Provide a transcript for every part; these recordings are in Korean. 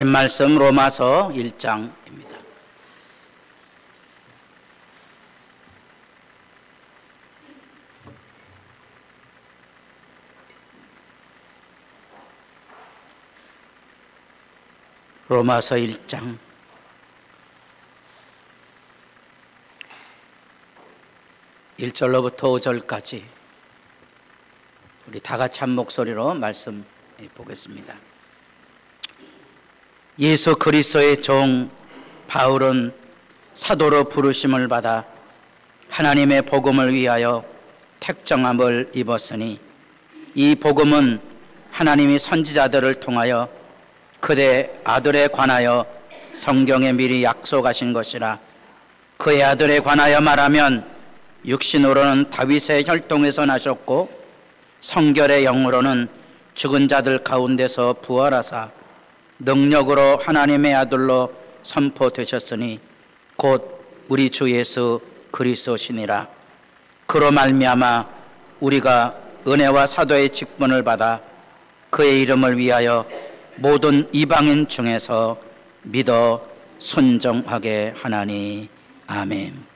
말씀 로마서 1장입니다. 로마서 1장 1절로부터 5절까지 우리 다 같이 한 목소리로 말씀해 보겠습니다. 예수 그리스도의 종 바울은 사도로 부르심을 받아 하나님의 복음을 위하여 택정함을 입었으니 이 복음은 하나님이 선지자들을 통하여 그의 아들에 관하여 성경에 미리 약속하신 것이라. 그의 아들에 관하여 말하면 육신으로는 다윗의 혈통에서 나셨고 성결의 영으로는 죽은 자들 가운데서 부활하사 능력으로 하나님의 아들로 선포되셨으니 곧 우리 주 예수 그리스도시니라. 그로 말미암아 우리가 은혜와 사도의 직분을 받아 그의 이름을 위하여 모든 이방인 중에서 믿어 순종하게 하나니. 아멘.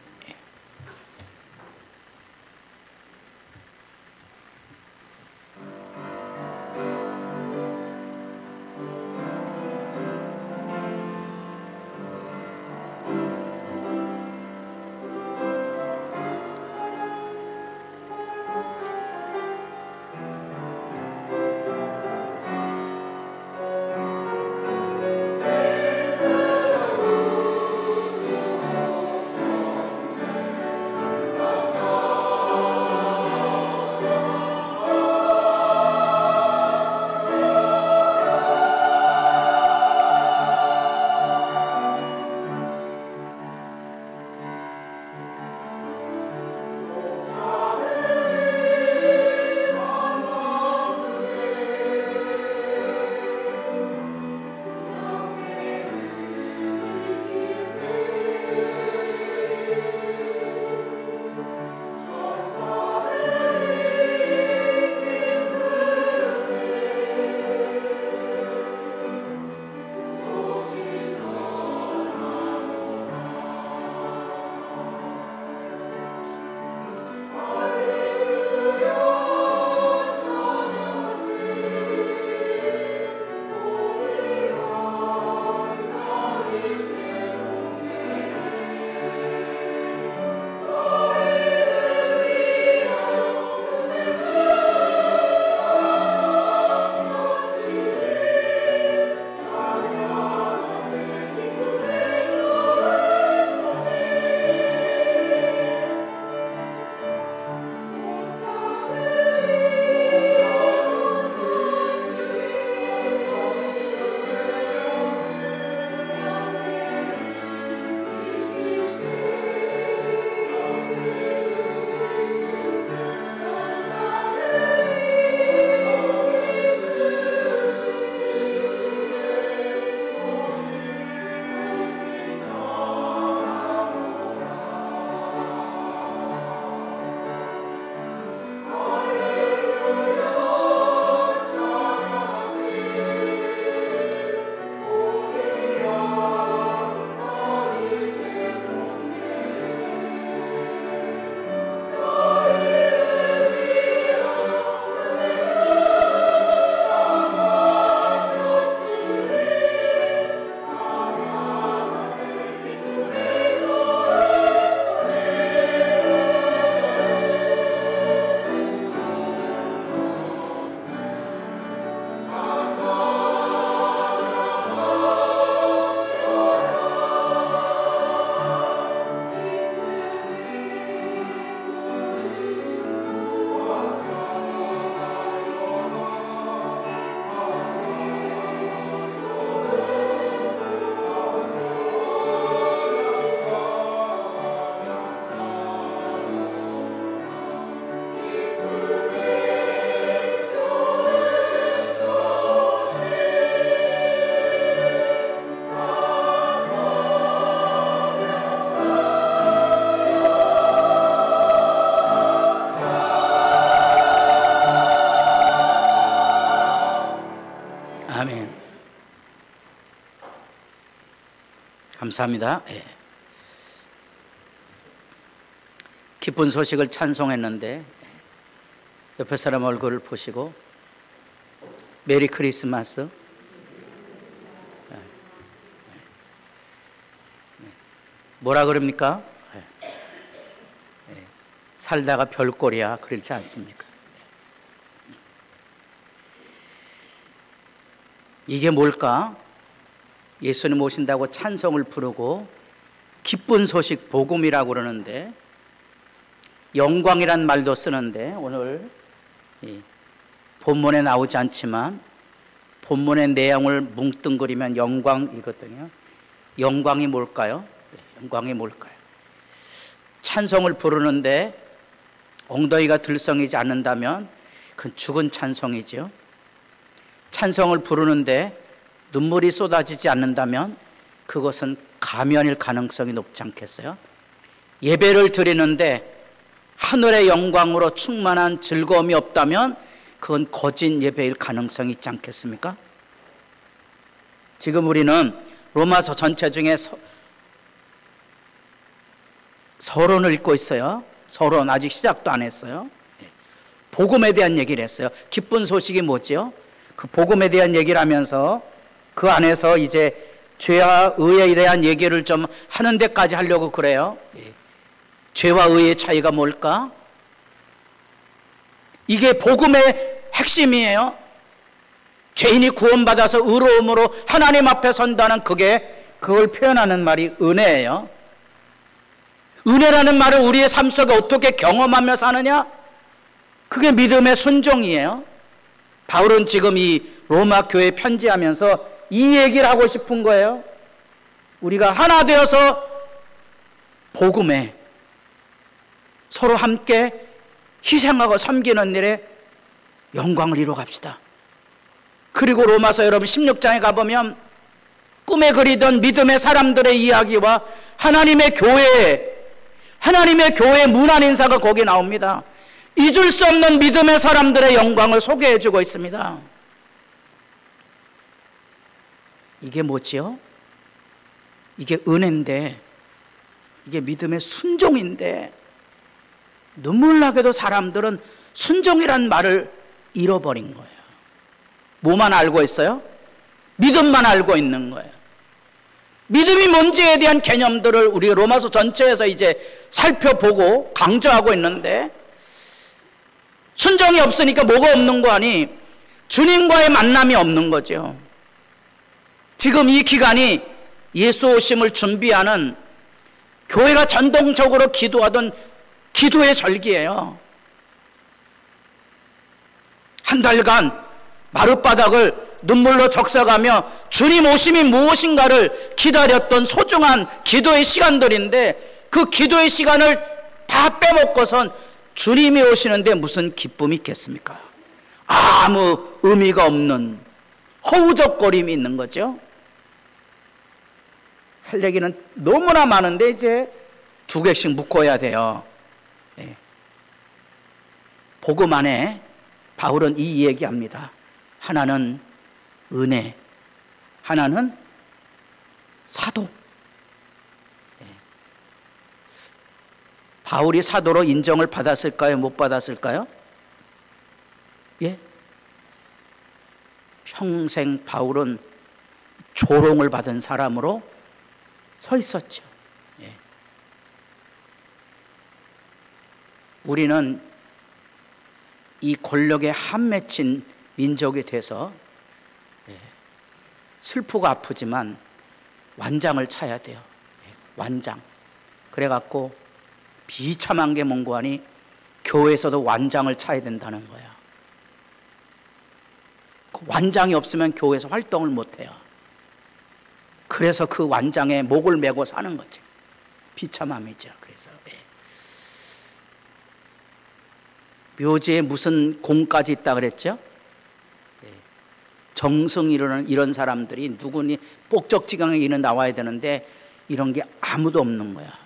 감사합니다. 예. 기쁜 소식을 찬송했는데 옆에 사람 얼굴을 보시고 메리 크리스마스. 뭐라 그럽니까? 살다가 별꼴이야, 그렇지 않습니까? 이게 뭘까? 예수님 오신다고 찬송을 부르고 기쁜 소식 복음이라고 그러는데, 영광이란 말도 쓰는데 오늘 본문에 나오지 않지만 본문의 내용을 뭉뚱그리면 영광이거든요. 영광이 뭘까요? 영광이 뭘까요? 찬송을 부르는데 엉덩이가 들썩이지 않는다면 그건 죽은 찬송이죠. 찬송을 부르는데 눈물이 쏟아지지 않는다면 그것은 가면일 가능성이 높지 않겠어요? 예배를 드리는데 하늘의 영광으로 충만한 즐거움이 없다면 그건 거짓 예배일 가능성이 있지 않겠습니까? 지금 우리는 로마서 전체 중에 서론을 읽고 있어요. 서론 아직 시작도 안 했어요. 복음에 대한 얘기를 했어요. 기쁜 소식이 뭐죠? 그 복음에 대한 얘기를 하면서 그 안에서 이제 죄와 의에 대한 얘기를 좀 하는 데까지 하려고 그래요. 죄와 의의 차이가 뭘까? 이게 복음의 핵심이에요. 죄인이 구원받아서 의로움으로 하나님 앞에 선다는 그걸 표현하는 말이 은혜예요. 은혜라는 말을 우리의 삶 속에 어떻게 경험하며 사느냐? 그게 믿음의 순종이에요. 바울은 지금 이 로마 교회에 편지하면서 이 얘기를 하고 싶은 거예요. 우리가 하나 되어서 복음에 서로 함께 희생하고 섬기는 일에 영광을 이루어갑시다. 그리고 로마서 여러분 16장에 가보면 꿈에 그리던 믿음의 사람들의 이야기와 하나님의 교회 문안 인사가 거기 나옵니다. 잊을 수 없는 믿음의 사람들의 영광을 소개해주고 있습니다. 이게 뭐지요? 이게 은혜인데, 이게 믿음의 순종인데, 눈물 나게도 사람들은 순종이란 말을 잃어버린 거예요. 뭐만 알고 있어요? 믿음만 알고 있는 거예요. 믿음이 뭔지에 대한 개념들을 우리 로마서 전체에서 이제 살펴보고 강조하고 있는데, 순종이 없으니까 뭐가 없는 거 아니? 주님과의 만남이 없는 거죠. 지금 이 기간이 예수 오심을 준비하는 교회가 전통적으로 기도하던 기도의 절기예요. 한 달간 마룻바닥을 눈물로 적셔가며 주님 오심이 무엇인가를 기다렸던 소중한 기도의 시간들인데, 그 기도의 시간을 다 빼먹고선 주님이 오시는데 무슨 기쁨이 있겠습니까? 아무 의미가 없는 허우적거림이 있는 거죠. 할 얘기는 너무나 많은데 이제 2개씩 묶어야 돼요. 복음 안에 바울은 이 얘기합니다. 하나는 은혜, 하나는 사도. 바울이 사도로 인정을 받았을까요? 못 받았을까요? 예? 평생 바울은 조롱을 받은 사람으로 서 있었죠. 예. 우리는 이 권력에 한 맺힌 민족이 돼서 슬프고 아프지만 완장을 차야 돼요. 완장. 그래갖고 비참한 게 뭔고 하니 교회에서도 완장을 차야 된다는 거야. 그 완장이 없으면 교회에서 활동을 못해요. 그래서 그 완장에 목을 메고 사는 거지. 비참함이죠. 그래서 묘지에 무슨 공까지 있다 그랬죠? 정성 이루는 이런 사람들이 누구니 꼭적지강에 이는 나와야 되는데 이런 게 아무도 없는 거야.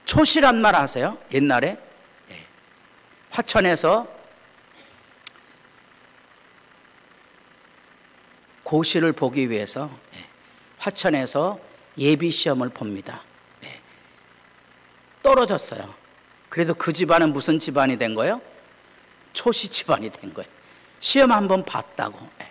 초시란 말 아세요? 옛날에 화천에서 고시를 보기 위해서 화천에서 예비 시험을 봅니다. 네. 떨어졌어요. 그래도 그 집안은 무슨 집안이 된 거예요? 초시 집안이 된 거예요. 시험 한번 봤다고. 네.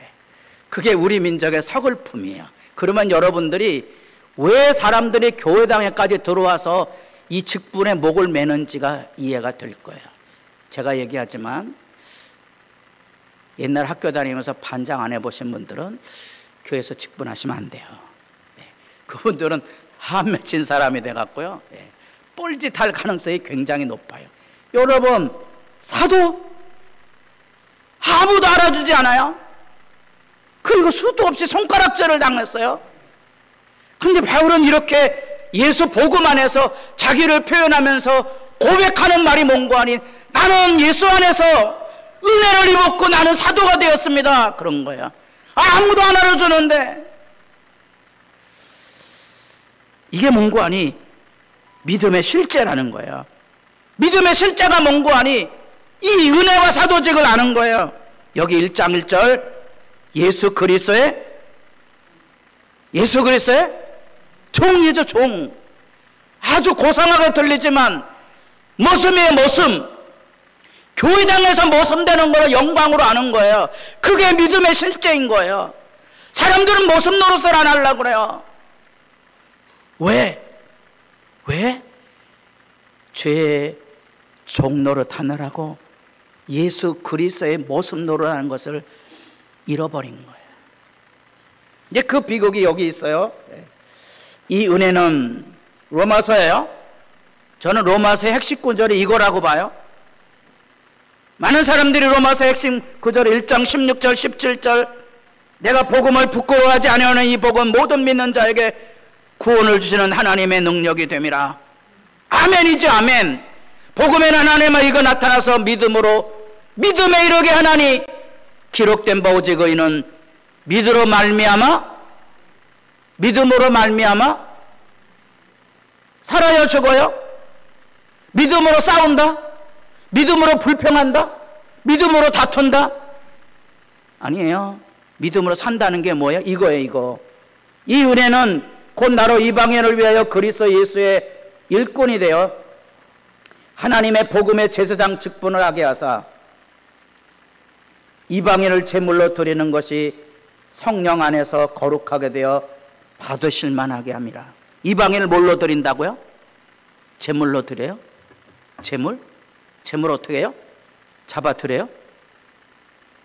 그게 우리 민족의 서글픔이에요. 그러면 여러분들이 왜 사람들이 교회당에까지 들어와서 이 직분에 목을 매는지가 이해가 될 거예요. 제가 얘기하지만 옛날 학교 다니면서 반장 안 해보신 분들은 교회에서 직분하시면 안 돼요. 네. 그분들은 한 맺힌 사람이 돼갖고요. 네. 뻘짓할 가능성이 굉장히 높아요. 여러분, 사도 아무도 알아주지 않아요? 그리고 수도 없이 손가락질을 당했어요. 근데 바울은 이렇게 예수 복음 안에서 자기를 표현하면서 고백하는 말이 뭔가 아닌 나는 예수 안에서 은혜를 입었고 나는 사도가 되었습니다. 그런 거야. 아무도 안 알아주는데 이게 뭔가 아니 믿음의 실제라는 거예요. 믿음의 실제가 뭔가 아니 이 은혜와 사도직을 아는 거예요. 여기 1장 1절 예수 그리스도의 종이죠. 종. 아주 고상하게 들리지만 머슴이에요. 머슴. 교회당에서 머슴되는 거를 영광으로 아는 거예요. 그게 믿음의 실제인 거예요. 사람들은 머슴 노릇을 안 하려고 그래요. 왜? 죄의 종 노릇 하느라고 예수 그리스도의 머슴 노릇하는 것을 잃어버린 거예요. 이제 그 비극이 여기 있어요. 이 은혜는 로마서예요. 저는 로마서의 핵심 구절이 이거라고 봐요. 많은 사람들이 로마서의 핵심 구절 1장 16절 17절 내가 복음을 부끄러워하지 아니하는 이 복음 모든 믿는 자에게 구원을 주시는 하나님의 능력이 됨이라. 아멘이죠. 아멘. 복음의 하나님의 이거 나타나서 믿음에 이르게 하나니 기록된 바 오직 의인은 믿음으로 말미암아 살아요 죽어요? 믿음으로 싸운다? 믿음으로 불평한다? 믿음으로 다툰다? 아니에요. 믿음으로 산다는 게 뭐예요? 이거예요. 이거. 이 은혜는 곧 나로 이방인을 위하여 그리스도 예수의 일꾼이 되어 하나님의 복음의 제사장 직분을 하게 하사 이방인을 제물로 드리는 것이 성령 안에서 거룩하게 되어 받으실 만하게 함이라. 이방인을 뭘로 드린다고요? 제물로 드려요? 제물 어떻게 해요? 잡아 드려요?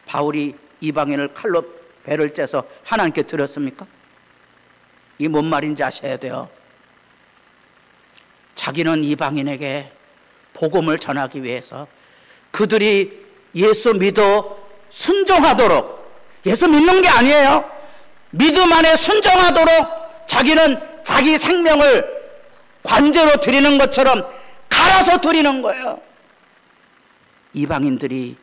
바울이 이방인을 칼로 배를 째서 하나님께 드렸습니까? 이게 뭔 말인지 아셔야 돼요. 자기는 이방인에게 복음을 전하기 위해서 그들이 예수 믿어 순종하도록, 예수 믿는 게 아니에요. 믿음 안에 순종하도록 자기는 자기 생명을 관제로 드리는 것처럼 갈아서 드리는 거예요. 이방인들이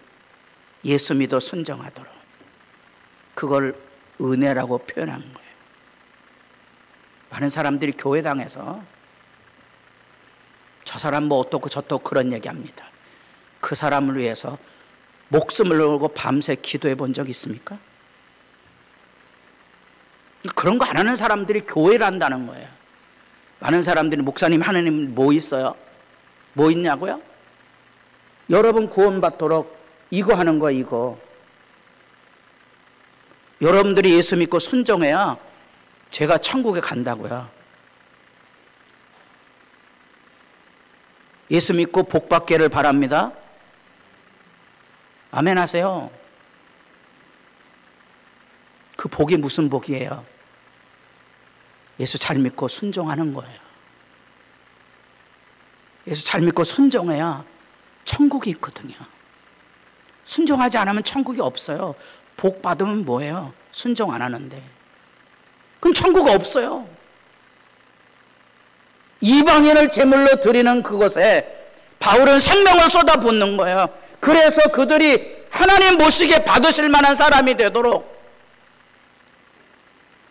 예수 믿어 순종하도록. 그걸 은혜라고 표현한 거예요. 많은 사람들이 교회당에서 저 사람 뭐 어떻고 저떻고 그런 얘기합니다. 그 사람을 위해서 목숨을 걸고 밤새 기도해 본 적 있습니까? 그런 거 안 하는 사람들이 교회를 한다는 거예요. 많은 사람들이 목사님 하나님 뭐 있어요? 뭐 있냐고요? 여러분 구원받도록 이거 하는 거예요. 이거. 여러분들이 예수 믿고 순종해야 제가 천국에 간다고요. 예수 믿고 복 받기를 바랍니다. 아멘 하세요. 그 복이 무슨 복이에요? 예수 잘 믿고 순종하는 거예요. 예수 잘 믿고 순종해야 천국이 있거든요. 순종하지 않으면 천국이 없어요. 복 받으면 뭐예요? 순종 안 하는데. 그럼 천국 없어요. 이방인을 제물로 드리는 그것에 바울은 생명을 쏟아붓는 거예요. 그래서 그들이 하나님 모시게 받으실 만한 사람이 되도록.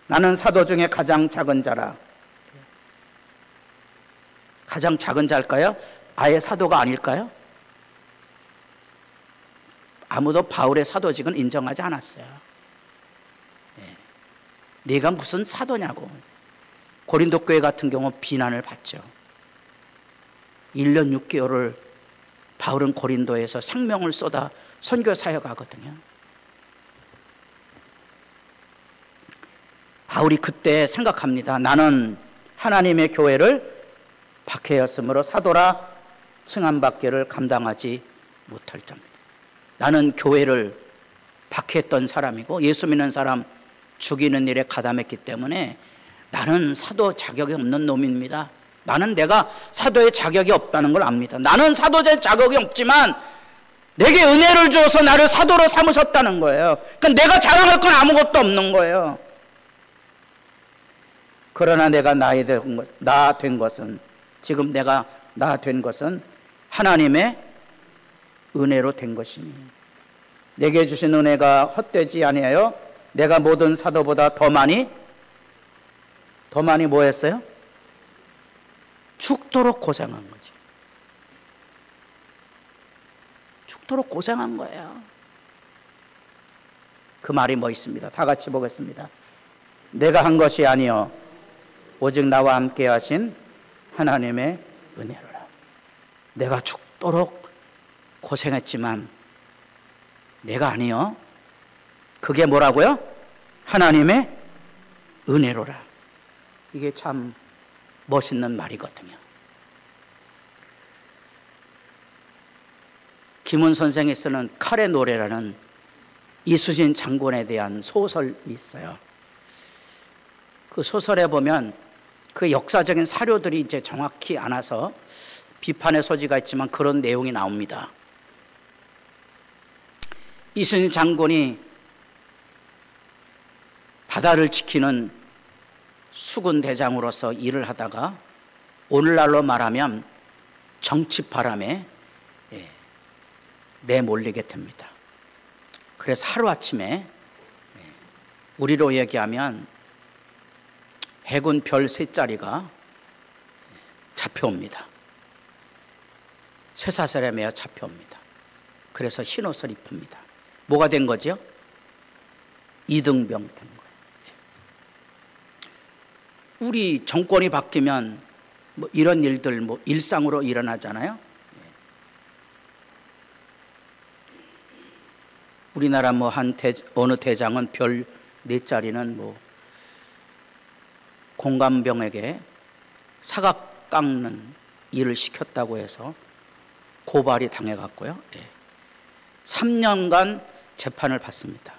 나는 사도 중에 가장 작은 자라. 가장 작은 자일까요? 아예 사도가 아닐까요? 아무도 바울의 사도직은 인정하지 않았어요. 네가 무슨 사도냐고. 고린도 교회 같은 경우 비난을 받죠. 1년 6개월을 바울은 고린도에서 생명을 쏟아 선교 사역하거든요. 바울이 그때 생각합니다. 나는 하나님의 교회를 박해였으므로 사도라 칭함받기를 감당하지 못할 자입니다. 나는 교회를 박해했던 사람이고 예수 믿는 사람 죽이는 일에 가담했기 때문에 나는 사도 자격이 없는 놈입니다. 나는 내가 사도의 자격이 없다는 걸 압니다. 나는 사도의 자격이 없지만 내게 은혜를 주어서 나를 사도로 삼으셨다는 거예요. 그러니까 내가 자랑할 건 아무것도 없는 거예요. 그러나 내가 나 된 것은 지금 내가 나 된 것은 하나님의 은혜로 된 것이니 내게 주신 은혜가 헛되지 아니하여 내가 모든 사도보다 더 많이 뭐 했어요? 죽도록 고생한 거지. 죽도록 고생한 거예요. 그 말이 뭐 있습니다. 다 같이 보겠습니다. 내가 한 것이 아니요 오직 나와 함께 하신 하나님의 은혜로라. 내가 죽도록 고생했지만 내가 아니요. 그게 뭐라고요? 하나님의 은혜로라. 이게 참 멋있는 말이거든요. 김훈 선생이 쓰는 칼의 노래라는 이순신 장군에 대한 소설이 있어요. 그 소설에 보면 그 역사적인 사료들이 이제 정확히 안 와서 비판의 소지가 있지만 그런 내용이 나옵니다. 이순신 장군이 바다를 지키는 수군 대장으로서 일을 하다가 오늘날로 말하면 정치바람에 내몰리게 됩니다. 그래서 하루아침에 우리로 얘기하면 해군 별 3자리가 잡혀옵니다. 쇠사슬에 매어 잡혀옵니다. 그래서 흰옷을 입힙니다. 뭐가 된 거죠? 이등병 된 거예요. 우리 정권이 바뀌면 뭐 이런 일들 뭐 일상으로 일어나잖아요. 우리나라 뭐 어느 대장은 별 4자리는 뭐 공감병에게 사각 깎는 일을 시켰다고 해서 고발이 당해갔고요. 3년간 재판을 받습니다.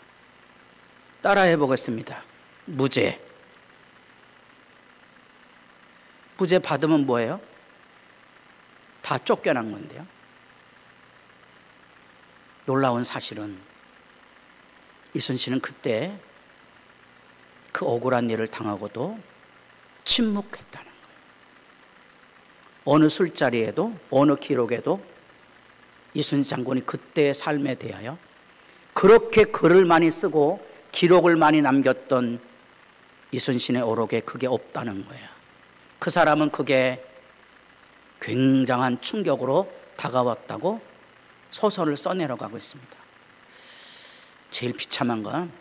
따라해 보겠습니다. 무죄. 무죄 받으면 뭐예요? 다 쫓겨난 건데요. 놀라운 사실은 이순신은 그때 그 억울한 일을 당하고도 침묵했다는 거예요. 어느 술자리에도 어느 기록에도 이순신 장군이 그때의 삶에 대하여 그렇게 글을 많이 쓰고 기록을 많이 남겼던 이순신의 오록에 그게 없다는 거예요. 그 사람은 그게 굉장한 충격으로 다가왔다고 소설을 써내려가고 있습니다. 제일 비참한 건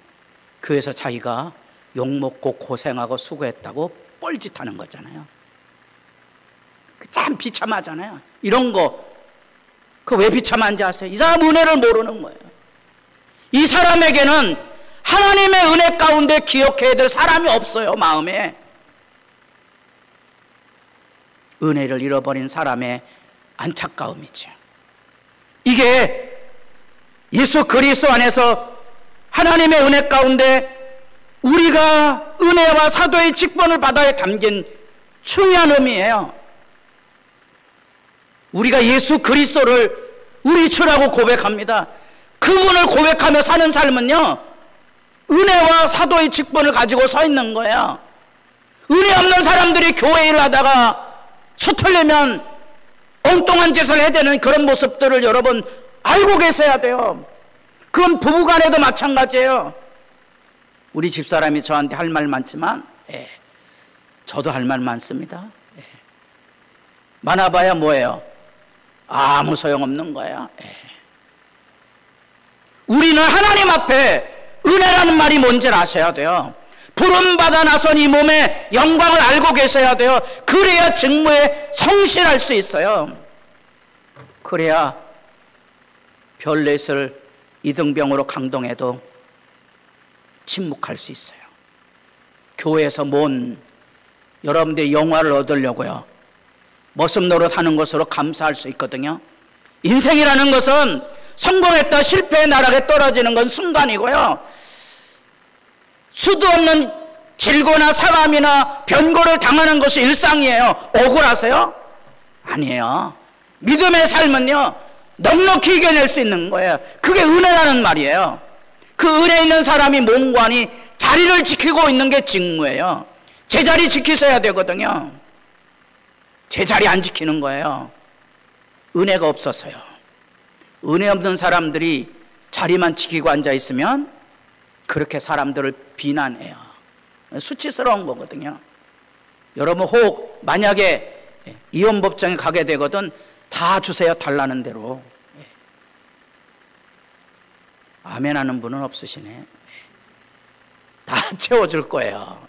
교회에서 자기가 욕먹고 고생하고 수고했다고 뻘짓하는 거잖아요. 참 비참하잖아요. 이런 거 그 왜 비참한지 아세요? 이 사람 은혜를 모르는 거예요. 이 사람에게는 하나님의 은혜 가운데 기억해야 될 사람이 없어요. 마음에 은혜를 잃어버린 사람의 안타까움이죠. 이게 예수 그리스도 안에서 하나님의 은혜 가운데 우리가 은혜와 사도의 직분을 받아야 담긴 중요한 의미예요. 우리가 예수 그리스도를 우리 주라고 고백합니다. 그분을 고백하며 사는 삶은요, 은혜와 사도의 직분을 가지고 서 있는 거예요. 은혜 없는 사람들이 교회 일을 하다가 서툴려면 엉뚱한 짓을 해야 되는 그런 모습들을 여러분 알고 계셔야 돼요. 그건 부부간에도 마찬가지예요. 우리 집사람이 저한테 할 말 많지만 저도 할 말 많습니다. 많아봐야 뭐예요? 아무 소용없는 거야. 우리는 하나님 앞에 은혜라는 말이 뭔지 아셔야 돼요. 부름받아 나선 이 몸의 영광을 알고 계셔야 돼요. 그래야 직무에 성실할 수 있어요. 그래야 별넷을 이등병으로 강동해도 침묵할 수 있어요. 교회에서 뭔 여러분들이 영화를 얻으려고요, 머슴 노릇하는 것으로 감사할 수 있거든요. 인생이라는 것은 성공했다 실패의 나락에 떨어지는 건 순간이고요, 수도 없는 질고나 사람이나 변고를 당하는 것이 일상이에요. 억울하세요? 아니에요. 믿음의 삶은요, 넉넉히 이겨낼 수 있는 거예요. 그게 은혜라는 말이에요. 그 은혜 있는 사람이 몸관이 자리를 지키고 있는 게 직무예요. 제자리 지키셔야 되거든요. 제자리 안 지키는 거예요. 은혜가 없어서요. 은혜 없는 사람들이 자리만 지키고 앉아 있으면 그렇게 사람들을 비난해요. 수치스러운 거거든요. 여러분 혹 만약에 이혼법정에 가게 되거든 다 주세요, 달라는 대로. 아멘 하는 분은 없으시네. 다 채워줄 거예요.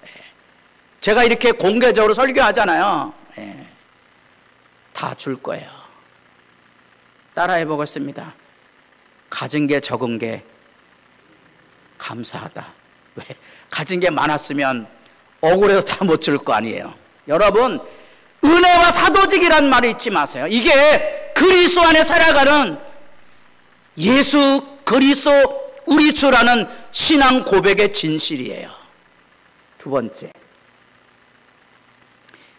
제가 이렇게 공개적으로 설교하잖아요. 다 줄 거예요. 따라해 보겠습니다. 가진 게 적은 게 감사하다. 왜? 가진 게 많았으면 억울해서 다 못 줄 거 아니에요. 여러분, 은혜와 사도직이란 말을 잊지 마세요. 이게 그리스도 안에 살아가는 예수 그리스도 우리 주라는 신앙 고백의 진실이에요. 두 번째,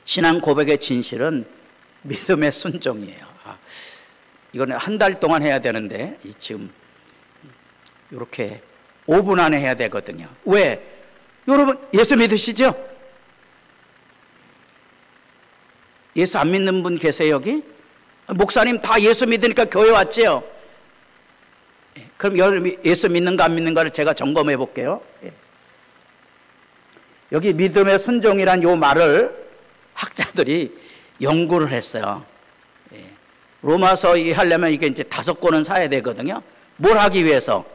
신앙 고백의 진실은 믿음의 순종이에요. 이거는 한 달 동안 해야 되는데 지금 이렇게 5분 안에 해야 되거든요. 왜? 여러분 예수 믿으시죠? 예수 안 믿는 분 계세요 여기? 목사님 다 예수 믿으니까 교회 왔지요? 그럼 여러분 예수 믿는가 안 믿는가를 제가 점검해 볼게요. 여기 믿음의 순종이란 요 말을 학자들이 연구를 했어요. 로마서 하려면 이게 이제 5권은 사야 되거든요. 뭘 하기 위해서?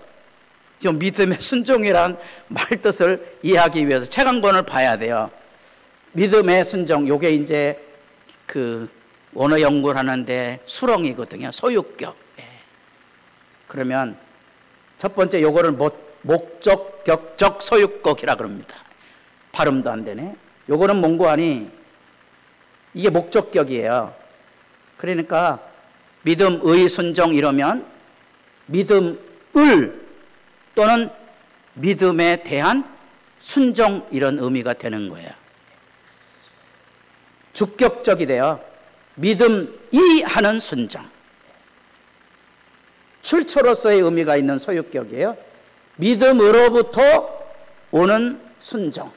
좀 믿음의 순종이란 말 뜻을 이해하기 위해서 책 한 권을 봐야 돼요. 믿음의 순종, 요게 이제 그 언어 연구를 하는데 수렁이거든요. 소유격. 그러면 첫 번째 요거를 목적, 격적, 소유격이라 그럽니다. 발음도 안 되네. 요거는 몽고하니 이게 목적격이에요. 그러니까 믿음의 순종 이러면 믿음을 또는 믿음에 대한 순종 이런 의미가 되는 거예요. 주격적이 돼요. 믿음이 하는 순종. 출처로서의 의미가 있는 소유격이에요. 믿음으로부터 오는 순종.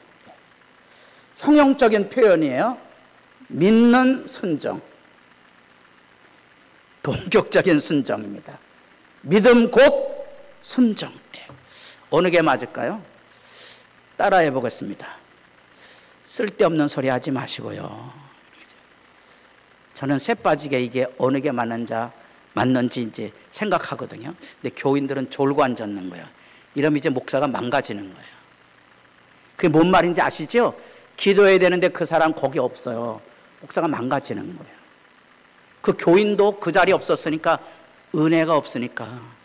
형용적인 표현이에요. 믿는 순종. 동격적인 순종입니다. 믿음 곧 순종. 어느 게 맞을까요? 따라해 보겠습니다. 쓸데없는 소리 하지 마시고요. 저는 새 빠지게 이게 어느 게 맞는지 이제 생각하거든요. 근데 교인들은 졸고 앉았는 거예요. 이러면 이제 목사가 망가지는 거예요. 그게 뭔 말인지 아시죠? 기도해야 되는데 그 사람 거기 없어요. 목사가 망가지는 거예요. 그 교인도 그 자리에 없었으니까 은혜가 없으니까.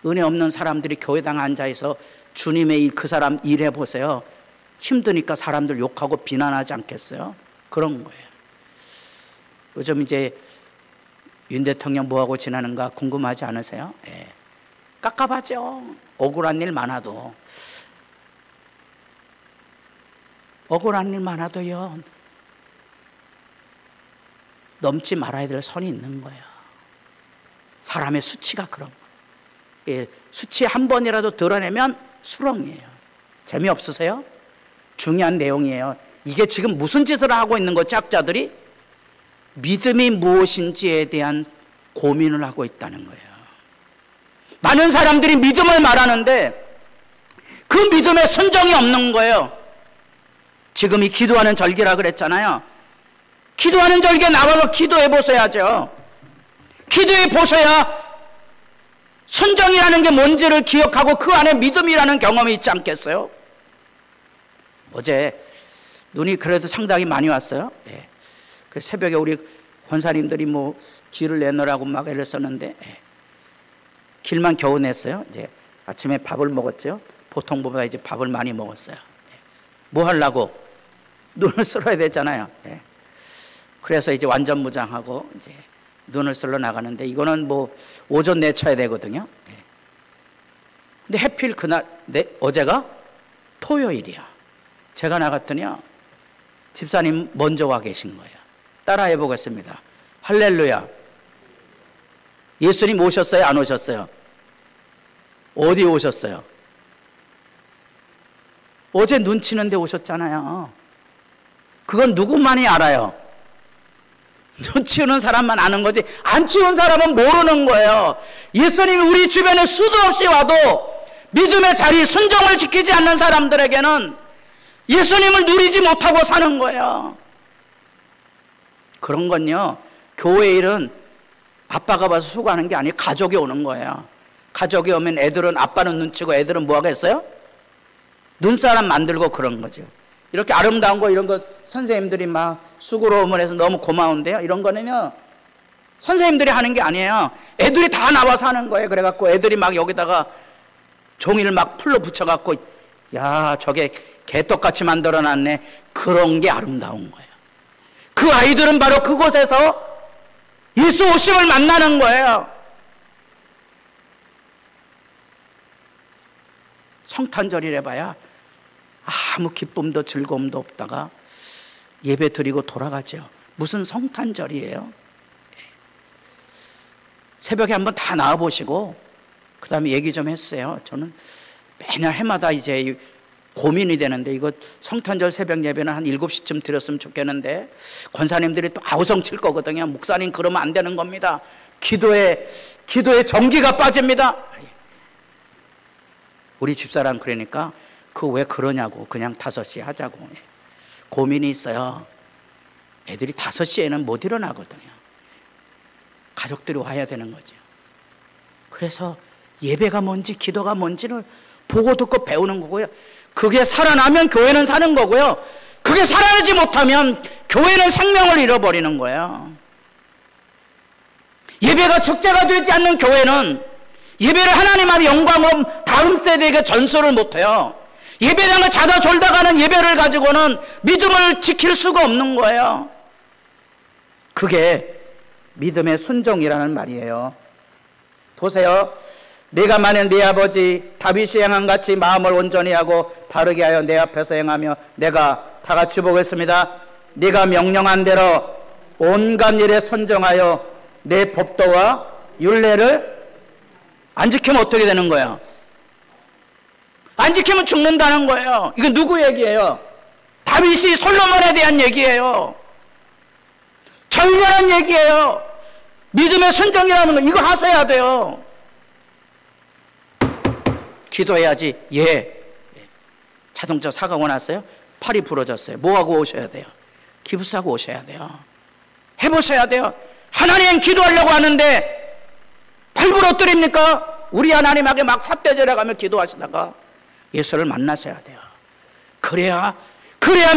은혜 없는 사람들이 교회당 앉아있어 주님의 그 사람 일해 보세요. 힘드니까 사람들 욕하고 비난하지 않겠어요? 그런 거예요. 요즘 이제 윤 대통령 뭐하고 지나는가 궁금하지 않으세요? 깝깝하죠. 억울한 일 많아도. 억울한 일 많아도요, 넘지 말아야 될 선이 있는 거예요. 사람의 수치가 그런 거예요. 수치 한 번이라도 드러내면 수렁이에요. 재미없으세요? 중요한 내용이에요. 이게 지금 무슨 짓을 하고 있는 거지? 학자들이 믿음이 무엇인지에 대한 고민을 하고 있다는 거예요. 많은 사람들이 믿음을 말하는데 그 믿음에 순종이 없는 거예요. 지금 이 기도하는 절기라 그랬잖아요. 기도하는 절기에 나와서 기도해 보셔야죠. 기도해 보셔야 순종이라는 게 뭔지를 기억하고 그 안에 믿음이라는 경험이 있지 않겠어요? 어제 눈이 그래도 상당히 많이 왔어요. 예. 그 새벽에 우리 권사님들이 뭐 길을 내놓으라고 막 애를 썼는데, 예. 길만 겨우 냈어요. 이제 아침에 밥을 먹었죠. 보통보다 이제 밥을 많이 먹었어요. 예. 뭐 하려고? 눈을 쓸어야 되잖아요. 예. 그래서 이제 완전 무장하고 이제 눈을 쓸러 나가는데, 이거는 뭐 오전 내쳐야 되거든요. 예. 근데 해필 그날, 어제가 토요일이야. 제가 나갔더니요, 집사님 먼저 와 계신 거예요. 따라해 보겠습니다. 할렐루야. 예수님 오셨어요? 안 오셨어요? 어디 오셨어요? 어제 눈 치는데 오셨잖아요. 그건 누구만이 알아요? 눈 치우는 사람만 아는 거지, 안 치운 사람은 모르는 거예요. 예수님이 우리 주변에 수도 없이 와도 믿음의 자리, 순종을 지키지 않는 사람들에게는 예수님을 누리지 못하고 사는 거예요. 그런 건요, 교회 일은 아빠가 봐서 수고하는 게 아니에요. 가족이 오는 거예요. 가족이 오면 애들은, 아빠는 눈치고 애들은 뭐 하겠어요? 눈사람 만들고 그런 거죠. 이렇게 아름다운 거, 이런 거 선생님들이 막 수고로움을 해서 너무 고마운데요, 이런 거는요 선생님들이 하는 게 아니에요. 애들이 다 나와서 하는 거예요. 그래갖고 애들이 막 여기다가 종이를 막 풀로 붙여갖고, 야, 저게 개떡같이 만들어놨네. 그런 게 아름다운 거예요. 그 아이들은 바로 그곳에서 예수 오심을 만나는 거예요. 성탄절이래 봐야 아무 기쁨도 즐거움도 없다가 예배 드리고 돌아가죠. 무슨 성탄절이에요? 새벽에 한번 다 나와보시고 그 다음에 얘기 좀 했어요. 저는 매년 해마다 이제 고민이 되는데, 이거 성탄절 새벽 예배는 한 7시쯤 드렸으면 좋겠는데 권사님들이 또 아우성 칠 거거든요. 목사님 그러면 안 되는 겁니다. 기도에 전기가 빠집니다. 우리 집사람 그러니까 그 왜 그러냐고, 그냥 5시에 하자고. 고민이 있어요. 애들이 5시에는 못 일어나거든요. 가족들이 와야 되는 거죠. 그래서 예배가 뭔지 기도가 뭔지를 보고 듣고 배우는 거고요. 그게 살아나면 교회는 사는 거고요. 그게 살아나지 못하면 교회는 생명을 잃어버리는 거예요. 예배가 축제가 되지 않는 교회는 예배를 하나님 앞에 영광으로 다음 세대에게 전수를 못해요. 예배당을 자다 졸다 가는 예배를 가지고는 믿음을 지킬 수가 없는 거예요. 그게 믿음의 순종이라는 말이에요. 보세요. 내가 만약 네 아버지 다윗이 행한 같이 마음을 온전히 하고 바르게 하여 내 앞에서 행하며, 내가 다 같이 보겠습니다. 네가 명령한 대로 온갖 일에 순종하여 내 법도와 율례를 안 지키면 어떻게 되는 거예요? 안 지키면 죽는다는 거예요. 이거 누구 얘기예요? 다윗이 솔로몬에 대한 얘기예요. 절렬한 얘기예요. 믿음의 순종이라는 거 이거 하셔야 돼요. 기도해야지. 예. 자동차 사고가 났어요. 팔이 부러졌어요. 뭐하고 오셔야 돼요? 기부사고 오셔야 돼요. 해보셔야 돼요. 하나님 기도하려고 하는데 팔 부러뜨립니까? 우리 하나님에게 막 삿대질해 가며 기도하시다가 예수를 만나셔야 돼요. 그래야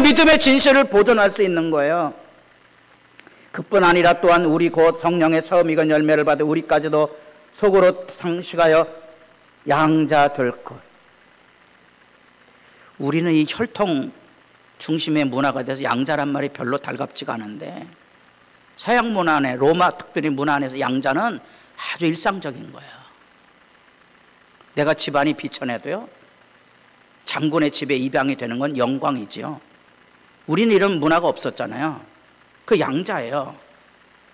믿음의 진실을 보존할 수 있는 거예요. 그뿐 아니라 또한 우리 곧 성령의 처음 익은 열매를 받아 우리까지도 속으로 상식하여 양자 될 것. 우리는 이 혈통 중심의 문화가 돼서 양자란 말이 별로 달갑지가 않은데, 서양 문화 안에, 로마 특별히 문화 안에서 양자는 아주 일상적인 거예요. 내가 집안이 비천해도요, 장군의 집에 입양이 되는 건 영광이지요. 우리는 이런 문화가 없었잖아요. 그 양자예요.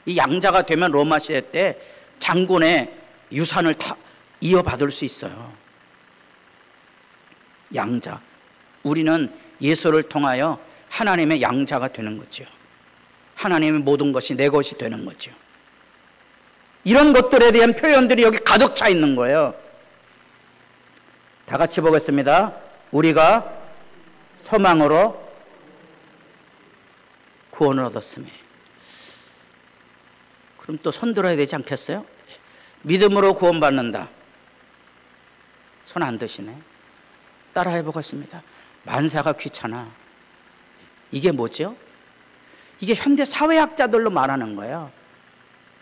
이 양자가 되면 로마 시대 때 장군의 유산을 다 이어받을 수 있어요. 양자. 우리는 예수를 통하여 하나님의 양자가 되는 거죠. 하나님의 모든 것이 내 것이 되는 거죠. 이런 것들에 대한 표현들이 여기 가득 차 있는 거예요. 다 같이 보겠습니다. 우리가 소망으로 구원을 얻었으며. 그럼 또 손 들어야 되지 않겠어요? 믿음으로 구원받는다. 손 안 드시네. 따라해 보겠습니다. 만사가 귀찮아. 이게 뭐죠? 이게 현대 사회학자들로 말하는 거예요.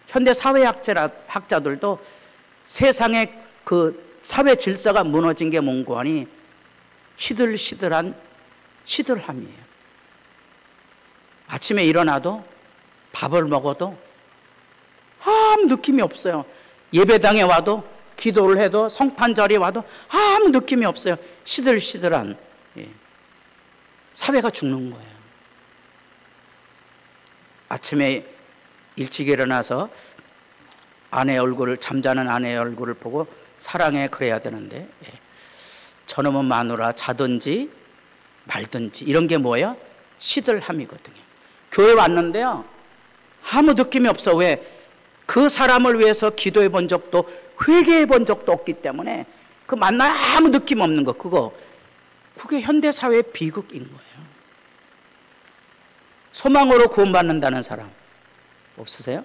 현대 사회학자들도 세상의 그 사회 질서가 무너진 게 뭔고 하니 시들시들한 시들함이에요. 아침에 일어나도 밥을 먹어도 아무 느낌이 없어요. 예배당에 와도 기도를 해도 성탄 자리에 와도 아무 느낌이 없어요. 시들시들한 사회가 죽는 거예요. 아침에 일찍 일어나서 잠자는 아내의 얼굴을 보고 사랑해 그래야 되는데 저놈은 마누라 자든지 말든지 이런 게 뭐예요? 시들함이거든요. 교회 왔는데요 아무 느낌이 없어. 왜? 그 사람을 위해서 기도해 본 적도 회개해 본 적도 없기 때문에 그 만나 아무 느낌 없는 거 그게 현대사회의 비극인 거예요. 소망으로 구원받는다는 사람 없으세요?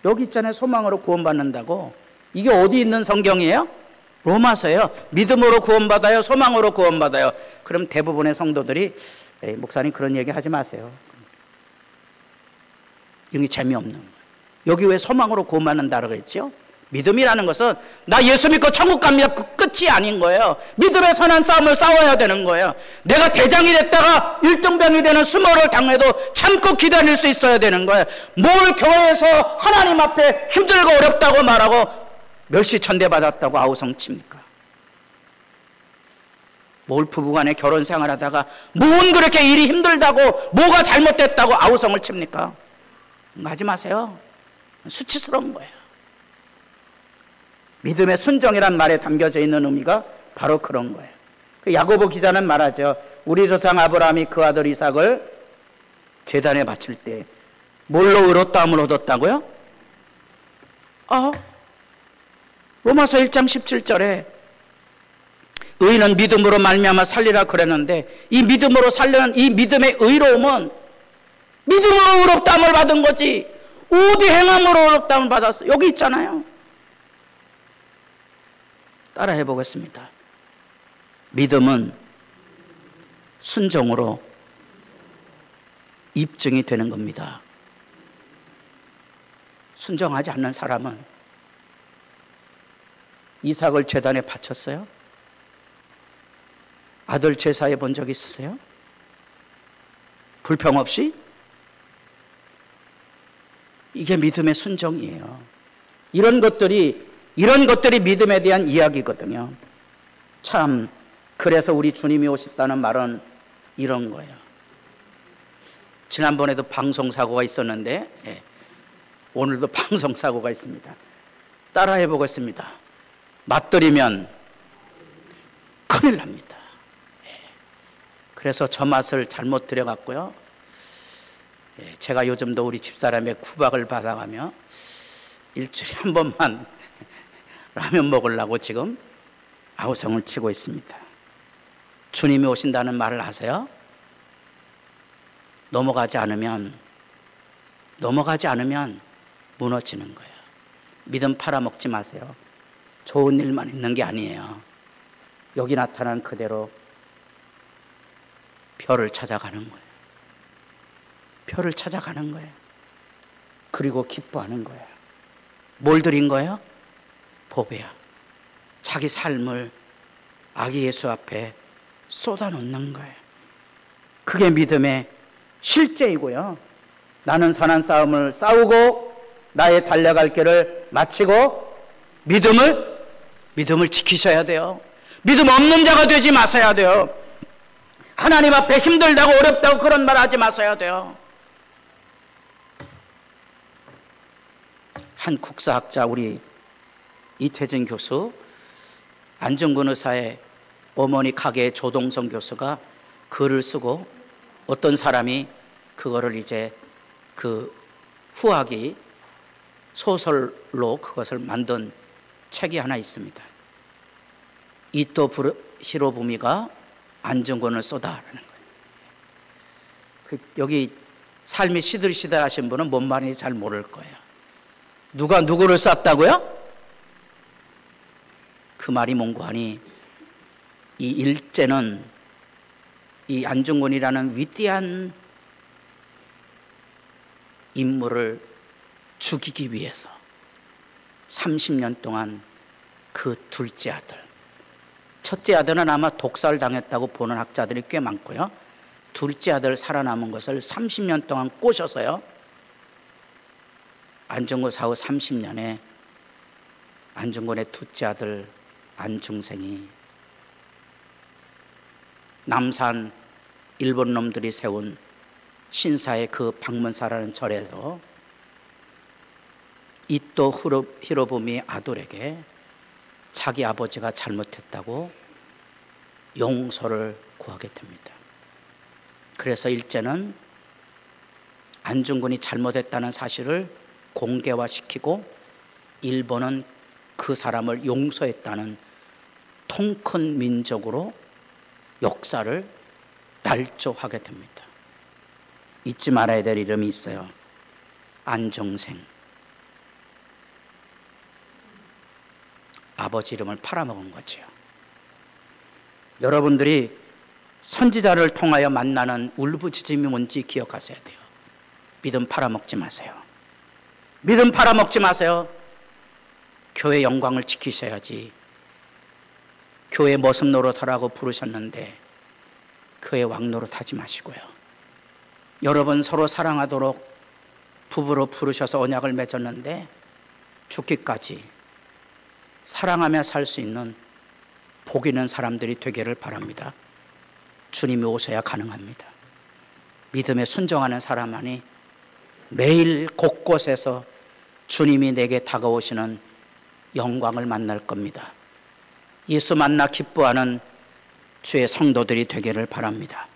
여기 있잖아요. 소망으로 구원받는다고. 이게 어디 있는 성경이에요? 로마서예요. 믿음으로 구원받아요? 소망으로 구원받아요? 그럼 대부분의 성도들이 목사님 그런 얘기 하지 마세요. 이게 재미없는 거예요. 여기 왜 소망으로 구원받는다고 그랬죠? 믿음이라는 것은 나 예수 믿고 천국 갑니다 그 끝이 아닌 거예요. 믿음의 선한 싸움을 싸워야 되는 거예요. 내가 대장이 됐다가 1등병이 되는 수모를 당해도 참고 기다릴 수 있어야 되는 거예요. 뭘 교회에서 하나님 앞에 힘들고 어렵다고 말하고 멸시천대 받았다고 아우성 칩니까? 뭘 부부간에 결혼 생활하다가 뭔 그렇게 일이 힘들다고 뭐가 잘못됐다고 아우성을 칩니까? 하지 마세요. 수치스러운 거예요. 믿음의 순종이란 말에 담겨져 있는 의미가 바로 그런 거예요. 야고보 기자는 말하죠. 우리 조상 아브라함이 그 아들 이삭을 제단에 바칠 때 뭘로 의롭다함을 얻었다고요? 로마서 1장 17절에 의인은 믿음으로 말미암아 살리라 그랬는데 이 믿음으로 살리는 이 믿음의 의로움은 믿음으로 의롭다함을 받은 거지 어디 행함으로 의롭다함을 받았어? 여기 있잖아요. 따라 해보겠습니다. 믿음은 순종으로 입증이 되는 겁니다. 순종하지 않는 사람은 이삭을 제단에 바쳤어요? 아들 제사해 본 적 있으세요? 불평 없이? 이게 믿음의 순종이에요. 이런 것들이 믿음에 대한 이야기거든요. 참 그래서 우리 주님이 오셨다는 말은 이런 거예요. 지난번에도 방송사고가 있었는데 오늘도 방송사고가 있습니다. 따라해 보겠습니다. 맛들이면 큰일 납니다. 그래서 저 맛을 잘못 들여갔고요. 제가 요즘도 우리 집사람의 구박을 받아가며 일주일에 한 번만 라면 먹으려고 지금 아우성을 치고 있습니다. 주님이 오신다는 말을 아세요? 넘어가지 않으면 무너지는 거예요. 믿음 팔아먹지 마세요. 좋은 일만 있는 게 아니에요. 여기 나타난 그대로 표를 찾아가는 거예요. 표를 찾아가는 거예요. 그리고 기뻐하는 거예요. 뭘 드린 거예요? 보배야. 자기 삶을 아기 예수 앞에 쏟아놓는 거예요. 그게 믿음의 실제이고요. 나는 선한 싸움을 싸우고 나의 달려갈 길을 마치고 믿음을 지키셔야 돼요. 믿음 없는 자가 되지 마셔야 돼요. 하나님 앞에 힘들다고 어렵다고 그런 말 하지 마셔야 돼요. 한 국사학자 우리 이태진 교수, 안정근 의사의 어머니 가게의 조동성 교수가 글을 쓰고 어떤 사람이 그거를 이제 그 후하기 소설로 그것을 만든 책이 하나 있습니다. 이토 히로부미가 안정권을 쏟아라는 거예요. 여기 삶이 시들시들하신 분은 뭔 말인지 잘 모를 거예요. 누가 누구를 쐈다고요? 그 말이 뭔고 하니 이 일제는 이 안중근이라는 위대한 인물을 죽이기 위해서 30년 동안 그 둘째 아들, 첫째 아들은 아마 독살당했다고 보는 학자들이 꽤 많고요, 둘째 아들 살아남은 것을 30년 동안 꼬셔서요, 안중근 사후 30년에 안중근의 둘째 아들 안중생이 남산 일본 놈들이 세운 신사의 그 방문사라는 절에서 이토 히로부미 아돌에게 자기 아버지가 잘못했다고 용서를 구하게 됩니다. 그래서 일제는 안중근이 잘못했다는 사실을 공개화시키고 일본은 그 사람을 용서했다는 통큰 민족으로 역사를 날조하게 됩니다. 잊지 말아야 될 이름이 있어요. 안중생. 아버지 이름을 팔아먹은 거죠. 여러분들이 선지자를 통하여 만나는 울부짖음이 뭔지 기억하셔야 돼요. 믿음 팔아먹지 마세요. 믿음 팔아먹지 마세요. 교회 영광을 지키셔야지. 교회 머슴 노릇하라고 부르셨는데 교회 왕 노릇하지 마시고요. 여러분 서로 사랑하도록 부부로 부르셔서 언약을 맺었는데 죽기까지 사랑하며 살 수 있는 복 있는 사람들이 되기를 바랍니다. 주님이 오셔야 가능합니다. 믿음에 순종하는 사람만이 매일 곳곳에서 주님이 내게 다가오시는 영광을 만날 겁니다. 예수 만나 기뻐하는 주의 성도들이 되기를 바랍니다.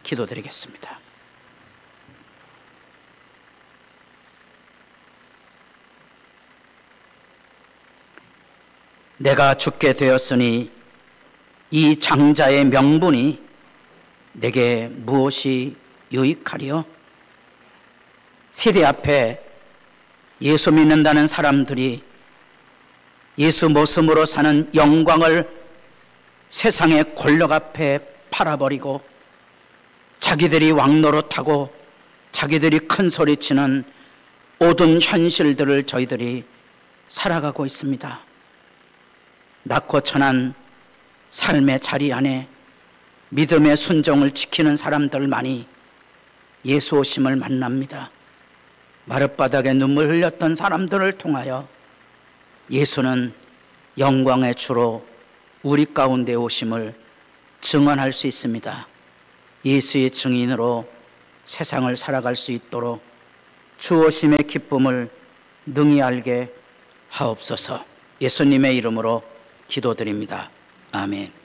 기도드리겠습니다. 내가 죽게 되었으니 이 장자의 명분이 내게 무엇이 유익하리요? 세대 앞에 예수 믿는다는 사람들이 예수 모습으로 사는 영광을 세상의 권력 앞에 팔아버리고 자기들이 왕노릇하고 자기들이 큰 소리치는 모든 현실들을 저희들이 살아가고 있습니다. 낮고 천한 삶의 자리 안에 믿음의 순종을 지키는 사람들만이 예수 오심을 만납니다. 마룻바닥에 눈물 흘렸던 사람들을 통하여 예수는 영광의 주로 우리 가운데 오심을 증언할 수 있습니다. 예수의 증인으로 세상을 살아갈 수 있도록 주 오심의 기쁨을 능히 알게 하옵소서. 예수님의 이름으로 기도드립니다. 아멘.